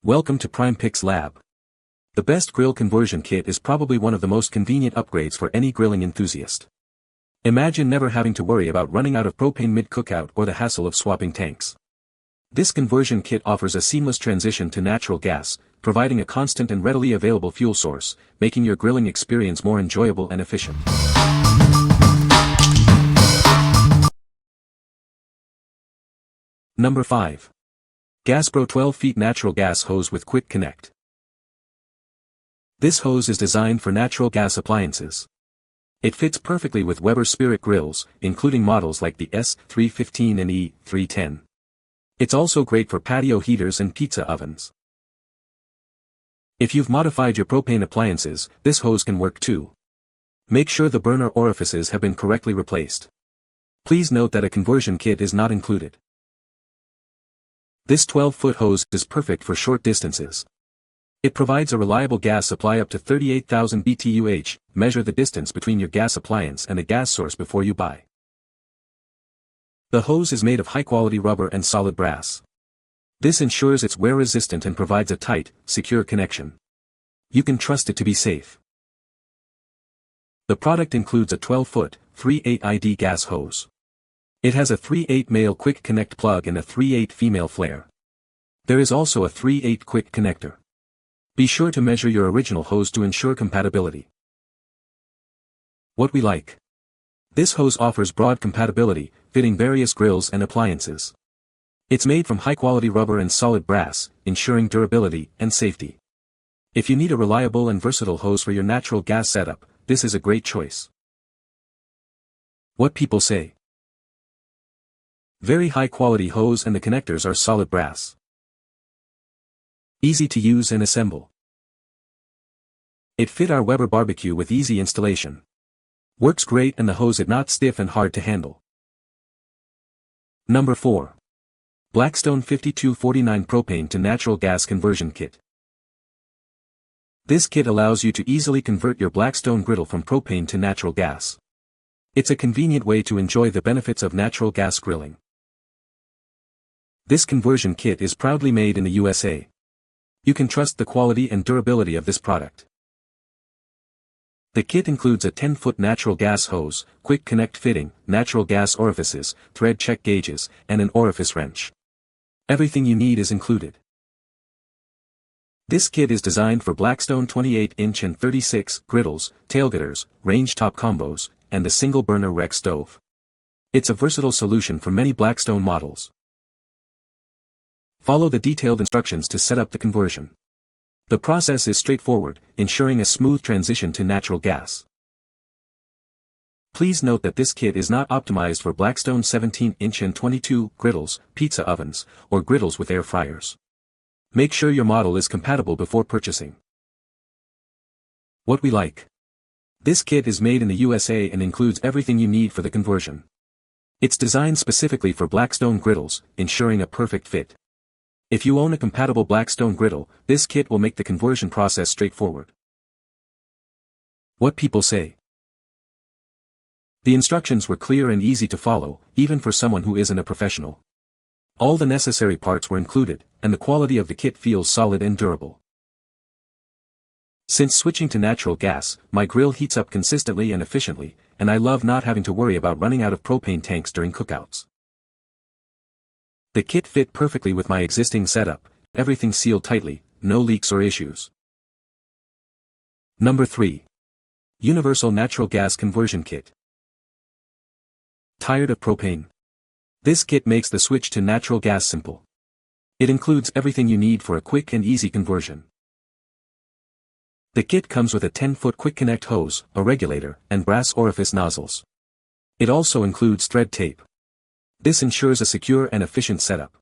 Welcome to PrimePix Lab. The best grill conversion kit is probably one of the most convenient upgrades for any grilling enthusiast. Imagine never having to worry about running out of propane mid-cookout or the hassle of swapping tanks. This conversion kit offers a seamless transition to natural gas, providing a constant and readily available fuel source, making your grilling experience more enjoyable and efficient. Number 5. GASPRO 12 feet natural gas hose with quick connect. This hose is designed for natural gas appliances. It fits perfectly with Weber Spirit grills, including models like the S315 and E310. It's also great for patio heaters and pizza ovens. If you've modified your propane appliances, this hose can work too. Make sure the burner orifices have been correctly replaced. Please note that a conversion kit is not included. This 12-foot hose is perfect for short distances. It provides a reliable gas supply up to 38,000 BTUH. Measure the distance between your gas appliance and a gas source before you buy. The hose is made of high-quality rubber and solid brass. This ensures it's wear-resistant and provides a tight, secure connection. You can trust it to be safe. The product includes a 12-foot, 3/8 ID gas hose. It has a 3/8 male quick connect plug and a 3/8 female flare. There is also a 3/8 quick connector. Be sure to measure your original hose to ensure compatibility. What we like. This hose offers broad compatibility, fitting various grills and appliances. It's made from high-quality rubber and solid brass, ensuring durability and safety. If you need a reliable and versatile hose for your natural gas setup, this is a great choice. What people say. Very high-quality hose and the connectors are solid brass. Easy to use and assemble. It fit our Weber barbecue with easy installation. Works great and the hose is not stiff and hard to handle. Number 4. Blackstone 5249 Propane to Natural Gas Conversion Kit. This kit allows you to easily convert your Blackstone griddle from propane to natural gas. It's a convenient way to enjoy the benefits of natural gas grilling. This conversion kit is proudly made in the USA. You can trust the quality and durability of this product. The kit includes a 10-foot natural gas hose, quick connect fitting, natural gas orifices, thread check gauges, and an orifice wrench. Everything you need is included. This kit is designed for Blackstone 28-inch and 36 griddles, tailgaters, range top combos, and a single burner Rex stove. It's a versatile solution for many Blackstone models. Follow the detailed instructions to set up the conversion. The process is straightforward, ensuring a smooth transition to natural gas. Please note that this kit is not optimized for Blackstone 17-inch and 22 griddles, pizza ovens, or griddles with air fryers. Make sure your model is compatible before purchasing. What we like. This kit is made in the USA and includes everything you need for the conversion. It's designed specifically for Blackstone griddles, ensuring a perfect fit. If you own a compatible Blackstone griddle, this kit will make the conversion process straightforward. What people say. The instructions were clear and easy to follow, even for someone who isn't a professional. All the necessary parts were included, and the quality of the kit feels solid and durable. Since switching to natural gas, my grill heats up consistently and efficiently, and I love not having to worry about running out of propane tanks during cookouts. The kit fit perfectly with my existing setup, everything sealed tightly, no leaks or issues. Number 3. Universal Natural Gas Conversion Kit. Tired of propane? This kit makes the switch to natural gas simple. It includes everything you need for a quick and easy conversion. The kit comes with a 10-foot quick connect hose, a regulator, and brass orifice nozzles. It also includes thread tape. This ensures a secure and efficient setup.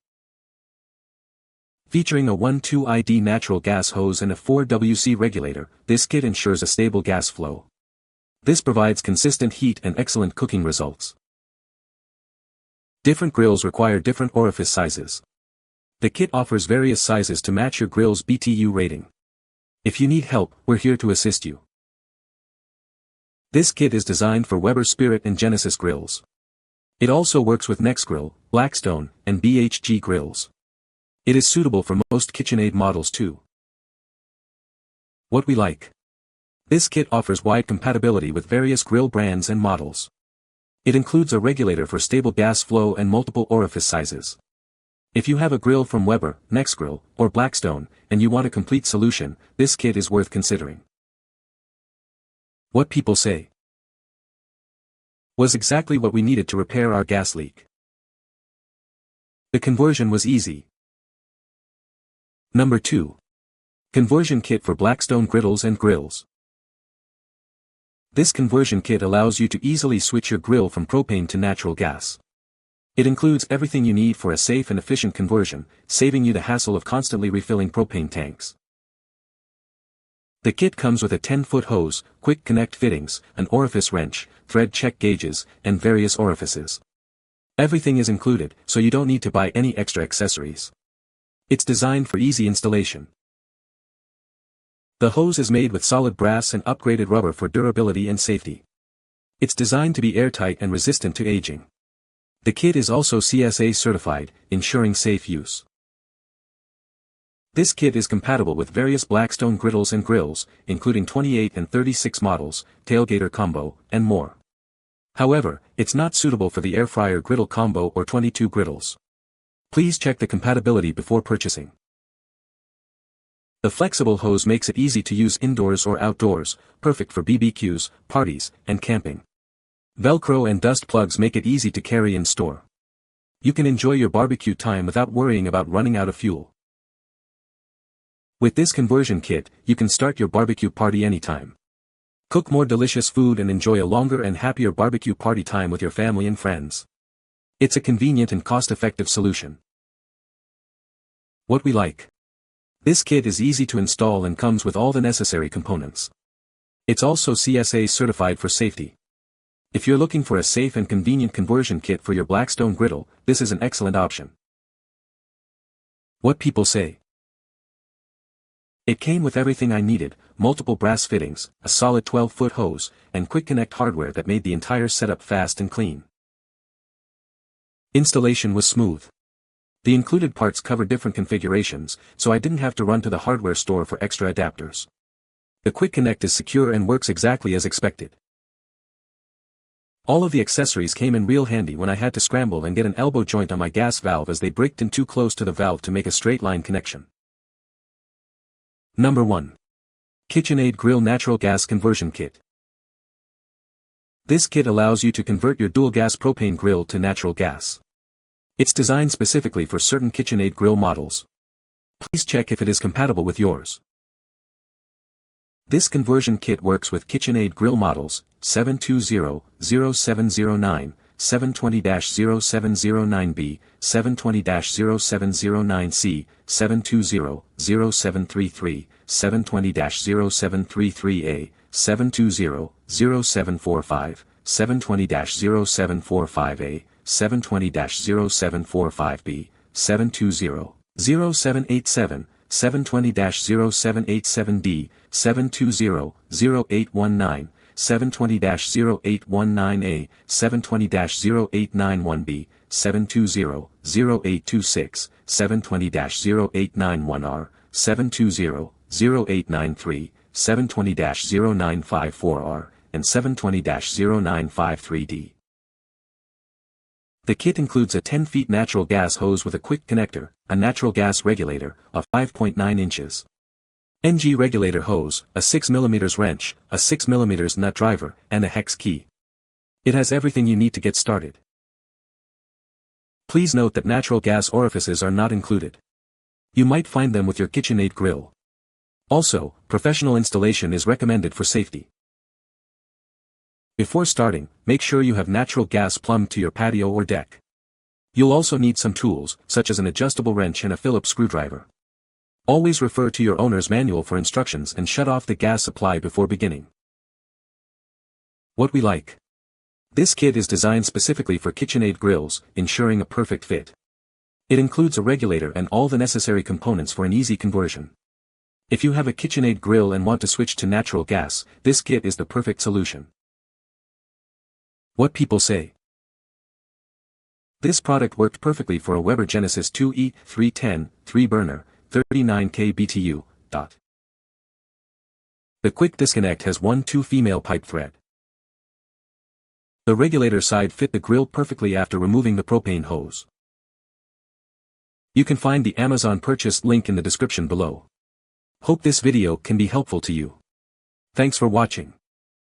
Featuring a 1/2 ID natural gas hose and a 4WC regulator, this kit ensures a stable gas flow. This provides consistent heat and excellent cooking results. Different grills require different orifice sizes. The kit offers various sizes to match your grill's BTU rating. If you need help, we're here to assist you. This kit is designed for Weber Spirit and Genesis grills. It also works with Nexgrill, Blackstone, and BHG grills. It is suitable for most KitchenAid models too. What we like. This kit offers wide compatibility with various grill brands and models. It includes a regulator for stable gas flow and multiple orifice sizes. If you have a grill from Weber, Nexgrill, or Blackstone, and you want a complete solution, this kit is worth considering. What people say was exactly what we needed to repair our gas leak. The conversion was easy. Number 2. Conversion kit for Blackstone griddles and grills. This conversion kit allows you to easily switch your grill from propane to natural gas. It includes everything you need for a safe and efficient conversion, saving you the hassle of constantly refilling propane tanks. The kit comes with a 10-foot hose, quick connect fittings, an orifice wrench, thread check gauges, and various orifices. Everything is included, so you don't need to buy any extra accessories. It's designed for easy installation. The hose is made with solid brass and upgraded rubber for durability and safety. It's designed to be airtight and resistant to aging. The kit is also CSA certified, ensuring safe use. This kit is compatible with various Blackstone griddles and grills, including 28 and 36 models, tailgater combo, and more. However, it's not suitable for the air fryer griddle combo or 22 griddles. Please check the compatibility before purchasing. The flexible hose makes it easy to use indoors or outdoors, perfect for BBQs, parties, and camping. Velcro and dust plugs make it easy to carry and store. You can enjoy your barbecue time without worrying about running out of fuel. With this conversion kit, you can start your barbecue party anytime. Cook more delicious food and enjoy a longer and happier barbecue party time with your family and friends. It's a convenient and cost-effective solution. What we like. This kit is easy to install and comes with all the necessary components. It's also CSA certified for safety. If you're looking for a safe and convenient conversion kit for your Blackstone griddle, this is an excellent option. What people say. It came with everything I needed, multiple brass fittings, a solid 12-foot hose, and quick connect hardware that made the entire setup fast and clean. Installation was smooth. The included parts covered different configurations, so I didn't have to run to the hardware store for extra adapters. The quick connect is secure and works exactly as expected. All of the accessories came in real handy when I had to scramble and get an elbow joint on my gas valve as they bricked in too close to the valve to make a straight line connection. Number 1. KitchenAid Grill Natural Gas Conversion Kit. This kit allows you to convert your dual gas propane grill to natural gas. It's designed specifically for certain KitchenAid grill models. Please check if it is compatible with yours. This conversion kit works with KitchenAid grill models 720-0709, 720-0709B, 720-0709C, 720-0733, 720-0733A, 720-0745, 720-0745A, 720-0745B, 720-0787, 720-0787D, 720-0819, 720-0819A, 720-0891B, 720-0826, 720-0891R, 720-0893, 720-0954R, and 720-0953D. The kit includes a 10-feet natural gas hose with a quick connector, a natural gas regulator, of 5.9 inches. NG regulator hose, a 6mm wrench, a 6mm nut driver, and a hex key. It has everything you need to get started. Please note that natural gas orifices are not included. You might find them with your KitchenAid grill. Also, professional installation is recommended for safety. Before starting, make sure you have natural gas plumbed to your patio or deck. You'll also need some tools, such as an adjustable wrench and a Phillips screwdriver. Always refer to your owner's manual for instructions and shut off the gas supply before beginning. What we like. This kit is designed specifically for KitchenAid grills, ensuring a perfect fit. It includes a regulator and all the necessary components for an easy conversion. If you have a KitchenAid grill and want to switch to natural gas, this kit is the perfect solution. What people say. This product worked perfectly for a Weber Genesis 2E 310, 3-burner, 39K BTU. The quick disconnect has 1/2 female pipe thread. The regulator side fit the grill perfectly after removing the propane hose. You can find the Amazon purchase link in the description below. Hope this video can be helpful to you. Thanks for watching.